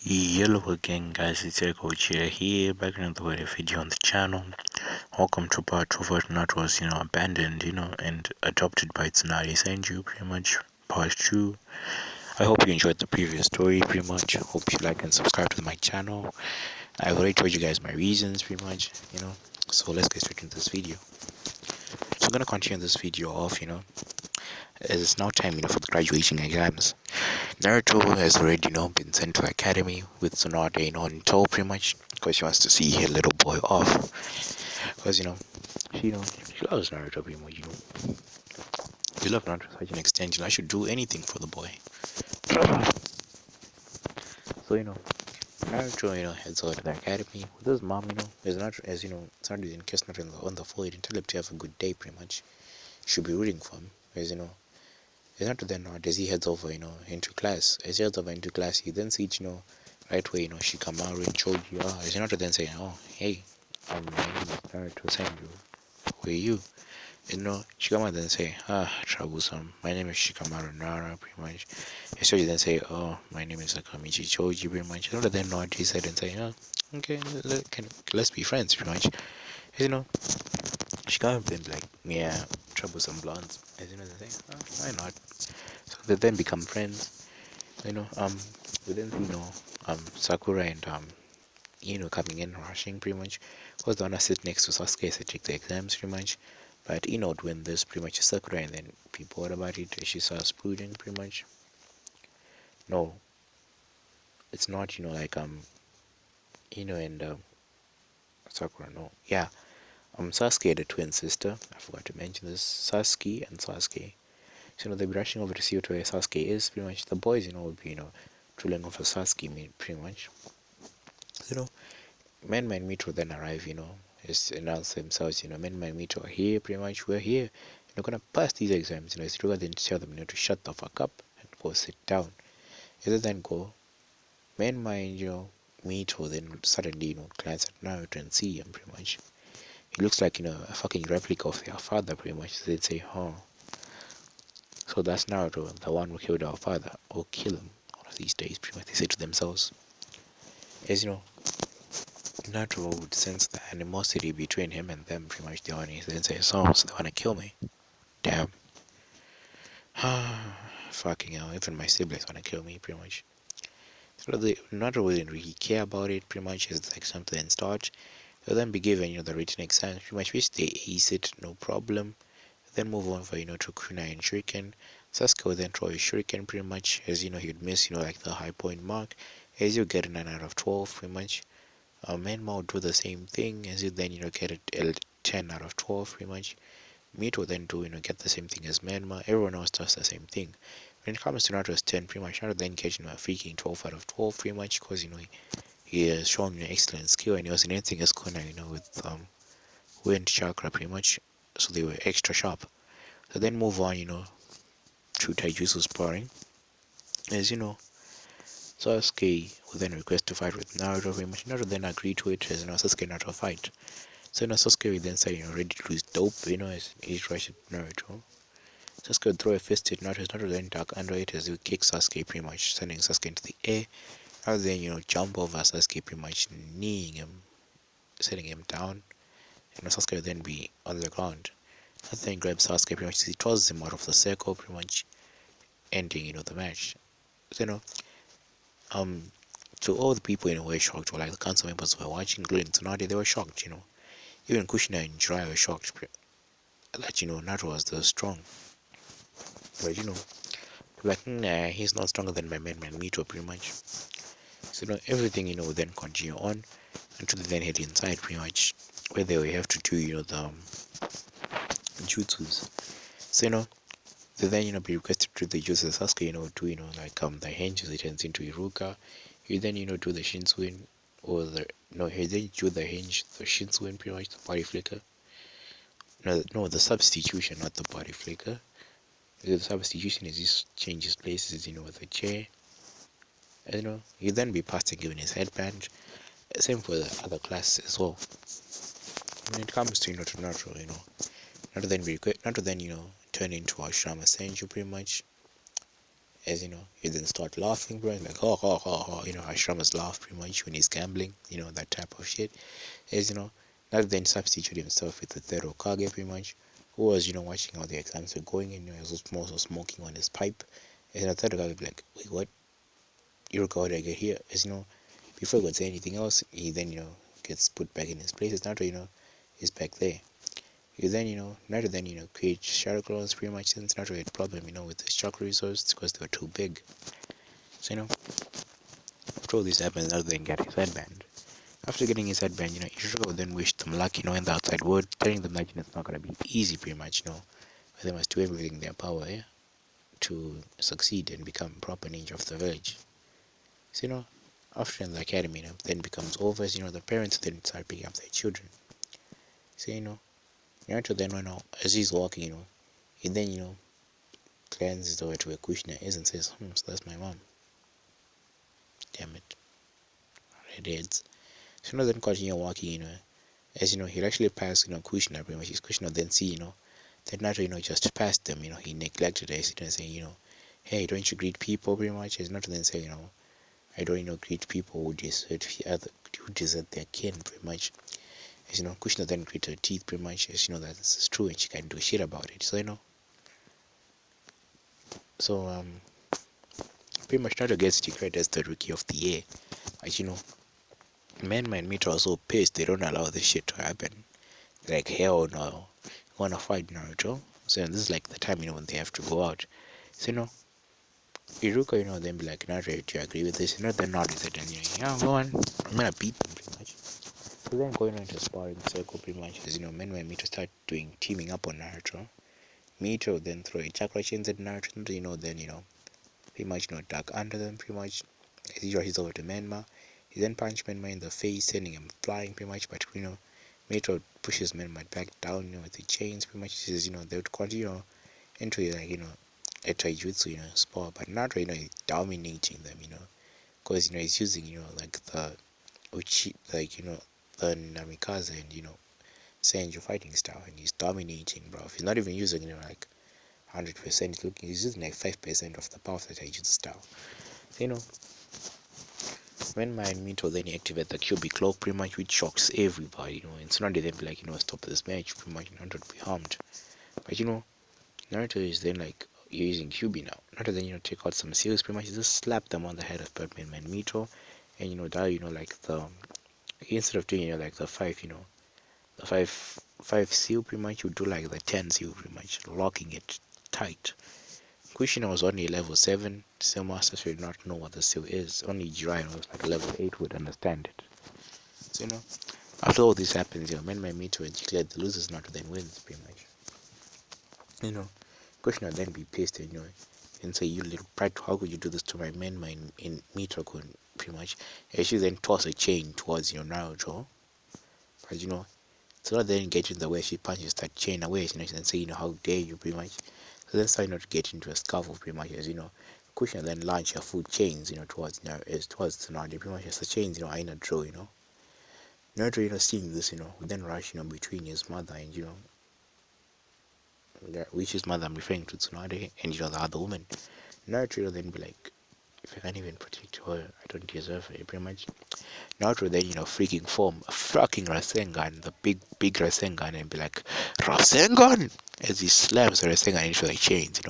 Hello again guys, it's your coach here back in another video on the channel. Welcome to part 2 of what was abandoned and adopted by tsunade senju, pretty much part 2. I hope you enjoyed the previous story, pretty much. Hope you like and subscribe to my channel. I've already told you guys my reasons, pretty much, so let's get straight into this video. So I'm gonna continue this video off, as it's now time for the graduating exams. Naruto has already been sent to academy with Tsunade in tow, pretty much, because she wants to see her little boy off. Because she loves Naruto pretty much. She loves Naruto to such an extent. I should do anything for the boy. So Naruto heads over to the academy with his mom. As not as Tsunade in case not on the floor, he didn't tell him to have a good day. Pretty much, should be rooting for him. As it's not then as he heads over, into class. As he heads over into class, he then sees, right where, Shikamaru and Choji are. As not then say, oh, hey, my name is Naruto Senju. Who are you? Shikamaru then say, troublesome. My name is Shikamaru Nara, pretty much. As Choji then say, oh, my name is Akamichi Choji, pretty much. As not then nod his head and say, oh, okay, let's be friends, pretty much. As Shikamaru then like, yeah, troublesome blondes. As they say, oh, why not? So they then become friends. We then see Sakura and coming in rushing pretty much. Was the one to sit next to Sasuke to take the exams pretty much. But would win this pretty much Sakura, and then be bored about it. She starts brooding pretty much. No, it's not like and Sakura, no, yeah, Sasuke the twin sister, I forgot to mention this, Sasuke and Sasuke. So they'll be rushing over to see where Sasuke is pretty much. The boys will be trolling over Sasuke pretty much. So Men and Mito then arrive, just announce themselves, Men and Mito are here, pretty much, we're here. You're gonna pass these exams, it's rather than tell them, to shut the fuck up and go sit down. Rather than go, Men and Mito then suddenly, glance at Naruto and see him, pretty much. He looks like, a fucking replica of their father, pretty much. So they'd say, huh. So that's Naruto, the one who killed our father, or kill him one of these days, pretty much, they say to themselves. As Naruto would sense the animosity between him and them, pretty much. They want to say, so they want to kill me. Damn. Fucking hell, even my siblings want to kill me, pretty much. So Naruto wouldn't really care about it, pretty much. It's like something start. They'll then be given, the written exams, pretty much, which they ace it, no problem. Then move on for, to Kushina and Shuriken. Sasuke will then throw his Shuriken, pretty much, as he'd miss, like the high point mark. As you get a 9 out of 12, pretty much. Menma would do the same thing, as you then get a 10 out of 12 pretty much. Meat will then do get the same thing as Menma. Everyone else does the same thing. When it comes to Naruto's 10 pretty much, Naruto then gets a freaking 12 out of 12 pretty much, because he has shown excellent skill, and he was enhancing his corner with wind chakra pretty much, so they were extra sharp. So then move on to Taijutsu sparring, as Sasuke will then request to fight with Naruto pretty much. Naruto then agreed to it, as Sasuke and Naruto fight. So Sasuke will then say, ready to lose dope, as he rushes Naruto. Sasuke would throw a fist at Naruto. Naruto then duck under it as he would kick Sasuke pretty much, sending Sasuke into the air. Naruto then, jump over Sasuke pretty much, kneeing him, setting him down. And Sasuke would then be on the ground. Naruto then grabs Sasuke pretty much, he tosses him out of the circle pretty much, ending, the match. So, to all the people who were shocked, or like the council members who were watching, including Tsunade, they were shocked, Even Kushina and Jiraiya were shocked that, Naruto was the strong. But, like, nah, he's not stronger than my man Mito, pretty much. So, everything, would then continue on until they then head inside, pretty much, where they will have to do, the jutsus. So, they then, be requested to do the jutsus. Sasuke, do, like, the hinges, it turns into Iruka. You then, do the Shinsuin, or he then do the hinge, the Shinsuin, pretty much, the body flicker. No, the substitution, not the body flicker. The substitution is just changes places, with the chair. You then be passed and given his headband. Same for the other class as well. When it comes to, to Naruto, Naruto then turn into hashirama senju, pretty much. as you then start laughing, bro, like ha ha ha ha, Hashirama's laugh pretty much when he's gambling, that type of shit. As that then substitute himself with the third Okage pretty much, who was watching how the exams were going, and he was also smoking on his pipe. And the third Okage would be like, wait, what? Iruka, how did I get here? As before he could say anything else, he then gets put back in his place. It's not is back there. You then Naruto then create shadow clones pretty much, since Naruto had a problem with his chakra resources because they were too big. So after all this happens, Naruto then get his headband. After getting his headband, Ichigo would then wish them luck, in the outside world, telling them that it's not gonna be easy pretty much, but they must do everything in their power, yeah, to succeed and become proper ninja of the village. So after the academy, then becomes over, as the parents then start picking up their children. So Naruto then as he's walking, he then glances over to where Kushina is and says, so that's my mom. Damn it. Redheads. So then continue walking, as he'll actually pass, Kushina pretty much. His Kushina then see, that Naruto, just passed them, he neglected it. He didn't say, hey, don't you greet people pretty much? As Naruto then say, I don't, greet people who desert their kin pretty much. As Kushina then grit her teeth pretty much, as that this is true and she can't do shit about it. So so pretty much Naruto gets declared as the rookie of the year. But Men and Mito are so pissed they don't allow this shit to happen. They're like, hell no, you wanna fight Naruto? So this is like the time when they have to go out. So Iruka then be like, Naruto, do you agree with this? Then nods it and yeah, go on, I'm gonna beat them pretty much. So then going into sparring circle pretty much as Men and Mito start doing teaming up on Naruto. Mito then throw a chakra chains at Naruto, then pretty much duck under them pretty much. As usual, he's over to Menma. He then punches Menma in the face, sending him flying pretty much. But Mito pushes Menma back down, with the chains pretty much. He says, they would continue into like a taijutsu, sport. But Naruto, is dominating them, because he's using like the uchi, like the namikaze and senju fighting style, and he's dominating, bro. He's not even using like 100%. He's using like 5% of the power of the taijutsu style. So, when my Mito then activate the QB cloak pretty much, which shocks everybody, and Tsunade then be like, stop this match, pretty much Naruto would be harmed. But Naruto is then like using QB now. Naruto then take out some seals pretty much, just slap them on the head of Batman and Mito, and that like the instead of doing like the the five seal pretty much, you do like the 10 seal pretty much, locking it tight. Kushina was only level 7, Seal Masters did not know what the seal is. Only Jiraiya was like level 8 would understand it. So after all this happens, Men by Mito and declared the losers not to then wins pretty much. Kushina then be pissed and say, you little brat, how could you do this to my men in Mito kun pretty much. And she then toss a chain towards Naruto. But so not then get in the way, she punches that chain away, and say, how dare you pretty much. So then start not to get into a scuffle pretty much, as Kushina then launch her food chains, towards Tsunade, pretty much as the chains, Aina draw, Naruto, seeing this, would then rush, between his mother and, which is mother I'm referring to Tsunade and, the other woman. Naruto then be like, if I can't even protect her, I don't deserve her, pretty much. Naruto then, freaking form a fucking Rasengan, the big Rasengan, and be like, Rasengan! As he slams the Rasengan into the chains,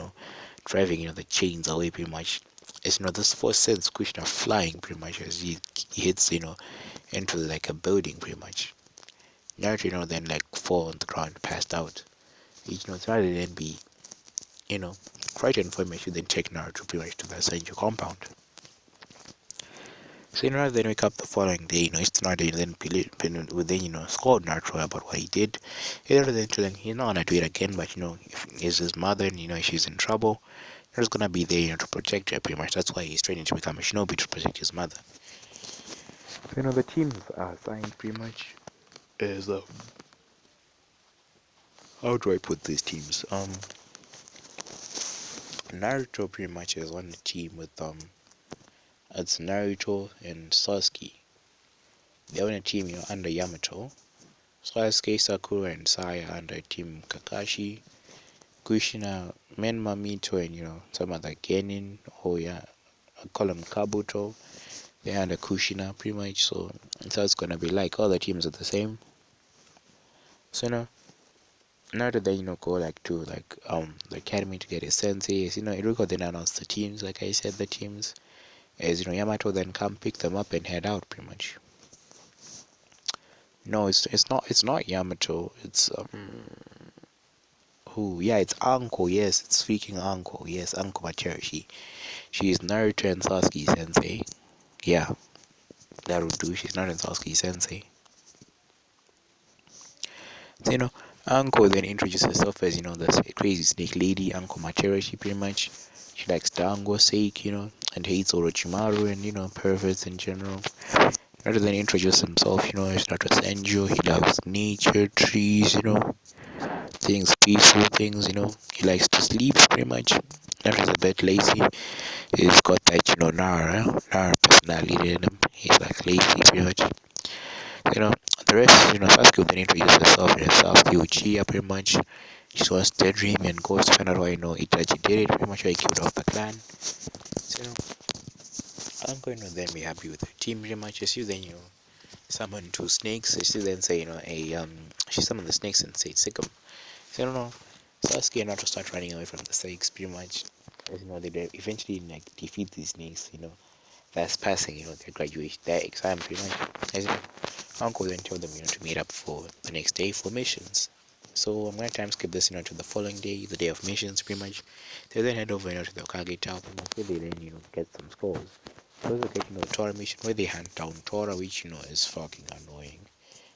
driving, the chains away pretty much. As this force sends Kushina flying pretty much as he hits, into like a building pretty much. Naruto, then like fall on the ground, passed out. Rather than be, frightened for him, I should then take Naruto pretty much to the senju compound. So rather than wake up the following day, it's not then would then scold Naruto about what he did. Rather than telling he's not gonna do it again, but if it's his mother and she's in trouble, Naruto's gonna be there, to protect her pretty much. That's why he's training to become a shinobi to protect his mother. The teams are assigned pretty much as how do I put these teams? Naruto pretty much is on the team with it's Naruto and Sasuke. They're on a team, under Yamato. Sasuke, Sakura, and Saya under Team Kakashi. Kushina, Men Mamito and some other Genin, oh yeah, I call them Kabuto. They had a Kushina pretty much, so it's gonna be like all the teams are the same. So now that they go like to like the academy to get his senseis, Iruko then announced the teams, like I said, the teams. As Yamato then come pick them up and head out pretty much. No, it's not Yamato. It's who? Yeah, it's Uncle. Yes, it's speaking Uncle. Yes, Uncle Machirushi. She's Naruto and Sasuke Sensei. Yeah, that would do. She's not in Sasuke Sensei. So Uncle then introduces herself as the crazy snake lady, Uncle Machirushi. Pretty much, she likes Dango Sake, and hates Orochimaru and perverts in general. Rather than introduce himself, he's not a senju. He loves nature, trees, things, peaceful things, He likes to sleep pretty much. Not is a bit lazy. He's got that, Nara personality in him. He's like lazy pretty much. The rest, Sasuke then introduces herself and herself to Uchiha pretty much. She wants to dream and goes to find out why, Itachi did it pretty much, why he killed off the clan. So, I'm going to then be happy with her team pretty much. As you then, summon two snakes. She then say, she summoned the snakes and say, sick 'em. So I don't know. Sasuke and Naruto start running away from the snakes pretty much. As they eventually like defeat these snakes. That's passing. Their graduation, their exam pretty much. As Uncle then told them, to meet up for the next day for missions. So I'm gonna time skip this, to the following day, the day of missions, pretty much. They then head over, to the Kage Tower, pretty much, where they then, get some scrolls. They also get, a Tora mission where they hunt down Tora, which, is fucking annoying.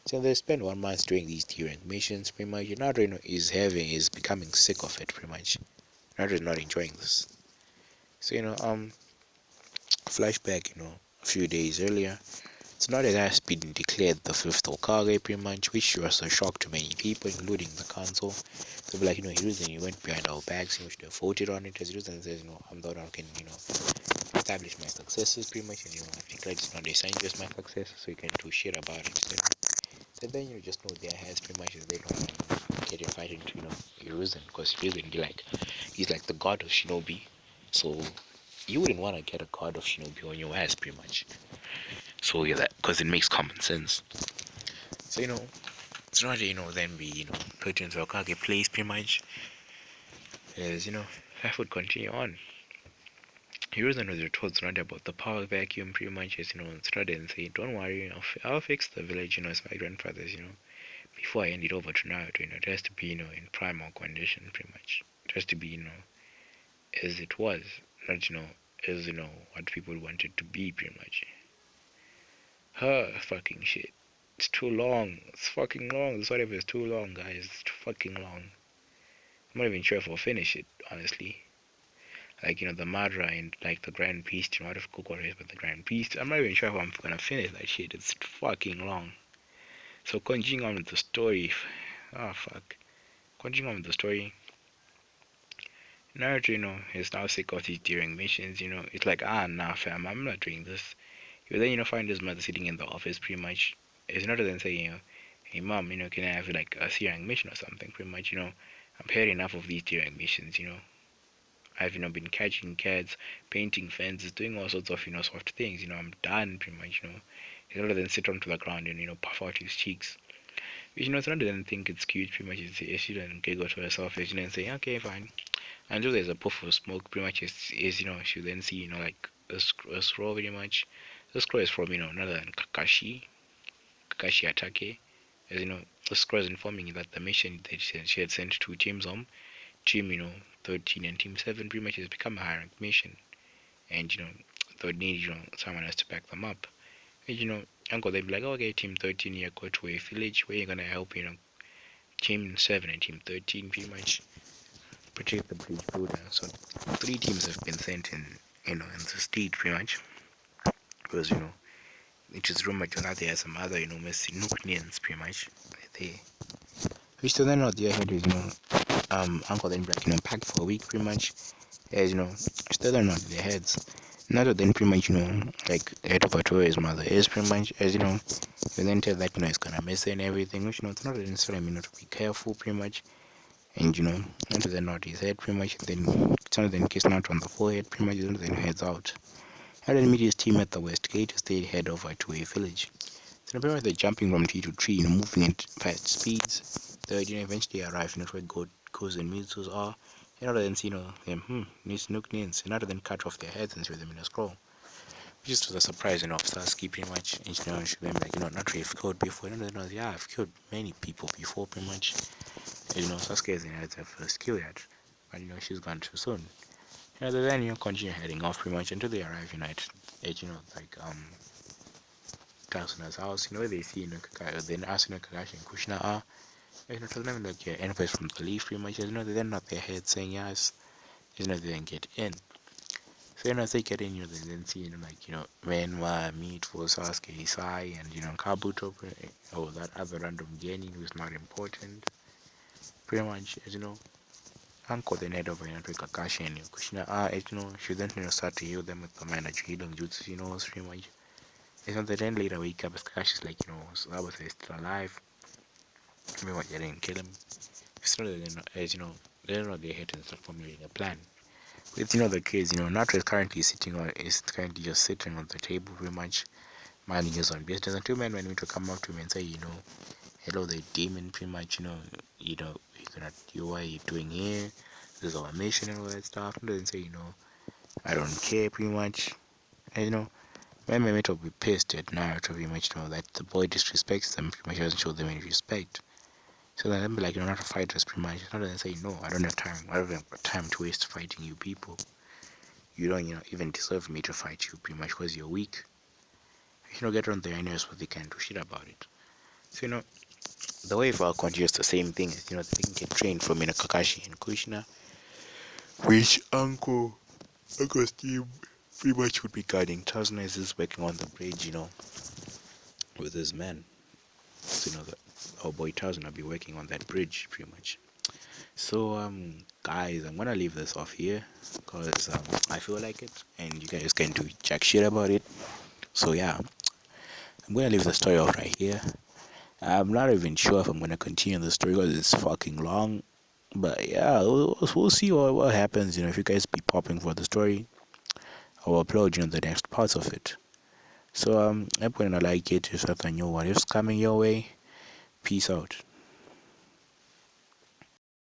So they spend 1 month doing these tier rank missions, pretty much. Naruto, is becoming sick of it, pretty much. Naruto is not enjoying this. So flashback, a few days earlier. Tsunade has been declared the fifth Hokage, pretty much, which was a shock to many people, including the council. So, like, Hiruzen, went behind our backs, should have voted on it, as Hiruzen says, I'm the one who can, establish my successes, pretty much, and, I've declared Tsunade Senju my success, so you can do shit about it, So then, just know their heads, pretty much, as they don't get invited to, Hiruzen, because Hiruzen, he's like the god of shinobi, so you wouldn't want to get a god of shinobi on your ass, pretty much. So yeah, that because it makes common sense. So it's not then we put into a Kage place pretty much. As life would continue on. Hiruzen was told Tsunade about the power vacuum pretty much. As Tsunade and say, don't worry, I'll fix the village. As my grandfather's. Before I hand it over to Naruto, it has to be in primal condition pretty much. It has to be as it was, not as what people wanted to be pretty much. Fucking shit. It's too long. It's fucking long. This whatever is too long, guys. It's too fucking long. I'm not even sure if I'll finish it, honestly. Like, the Madra and, like, the Grand Beast, what if Kukore is with the Grand Beast? I'm not even sure if I'm gonna finish that shit. It's fucking long. So, continuing on with the story. Oh, fuck. Continuing on with the story. Naruto, is now sick of these during missions, It's like, nah, fam, I'm not doing this. You then, find his mother sitting in the office pretty much. It's not than saying, hey mom, can I have like a Syrian mission or something? Pretty much, I've had enough of these Syrian missions, I've been catching cats, painting fences, doing all sorts of soft things, I'm done pretty much, rather than sit onto the ground and puff out his cheeks. Which it's not than think it's cute, pretty much she then giggle to herself and say, okay, fine. Until there's a puff of smoke, pretty much is she then see, like a scroll pretty much. The scroll is from, none other than Kakashi Atake. As the scroll is informing that the mission that she had sent to Team Zom, Team 13 and Team 7 pretty much has become a high ranked mission. And they would need someone else to back them up. And Uncle they'd be like, okay, Team 13 here, go to a village where you're gonna help Team 7 and Team 13 pretty much protect the bridge builder. So 3 teams have been sent in the state pretty much. Because it is rumored that there are some other Mercenaries pretty much there. Which still then not the ahead is Uncle then black packed for a week pretty much. As still they're not their heads. Not then pretty much like the head of where his mother is pretty much, as you then tell that it's gonna miss it and everything, which it's not necessarily to be careful pretty much. and into the nod his head pretty much, and then Tsunade then kissed Naruto on the forehead pretty much, and then heads out. And then meet his team at the west gate as they head over to a village. So apparently they're jumping from tree to tree, moving at fast speeds. They eventually arrive, where Goku and Mitsu's are. In order then see, them, these Nook Nins, in order then cut off their heads and throw them in a scroll. Which is to the surprise, of Sasuke pretty much, and show them like, not really I've killed before. Yeah, I've killed many people before pretty much. And, Sasuke hasn't had her first kill yet. But, she's gone too soon. They then, continue heading off pretty much until they arrive, at like, Tasuna's house, where they see, then ask, Kakashi and Kushina are. Tell them like yeah, anyways from the leaf pretty much, they then nod their head saying yes, they then get in. So as they get in, they then see like Renwa, Meat for Sasuke, Sai, and Kabuto, or that other random genin who's not important. Pretty much, as Uncle then head over to Kakashi and Kushina she then start to heal them with the minor healing jutsu, pretty much. They then later wake up as Kakashi's like, Sabata is still alive. Pretty much they didn't kill him. So they don't know they had to start formulating a plan. With the case, Naruto is currently just sitting on the table pretty much minding his own business. And two men went to come up to him and say, hello the demon pretty much, why are you doing here? This is our mission and all that stuff. And then say, I don't care pretty much. And when Memento will be pissed at Naruto pretty much, that the boy disrespects them, pretty much doesn't show them any respect. So then be like, not to fight us pretty much. Not then say, no, I don't have time. I don't have time to waste fighting you people. You don't, even deserve me to fight you pretty much because you're weak. Get on there and here's what they can do shit about it. So, the way for continues the same thing is, they can get trained from, Kakashi and Kushina, which Uncle Steve pretty much would be guiding. Tazuna is working on the bridge, with his men. So, our boy Tazuna will be working on that bridge pretty much. So, guys, I'm gonna leave this off here because I feel like it, and you guys can do jack shit about it. So yeah, I'm gonna leave the story off right here. I'm not even sure if I'm gonna continue the story because it's fucking long. But yeah, we'll see what happens. If you guys be popping for the story, I'll upload the next parts of it. So I'm gonna like it. If something new, what is coming your way? Peace out.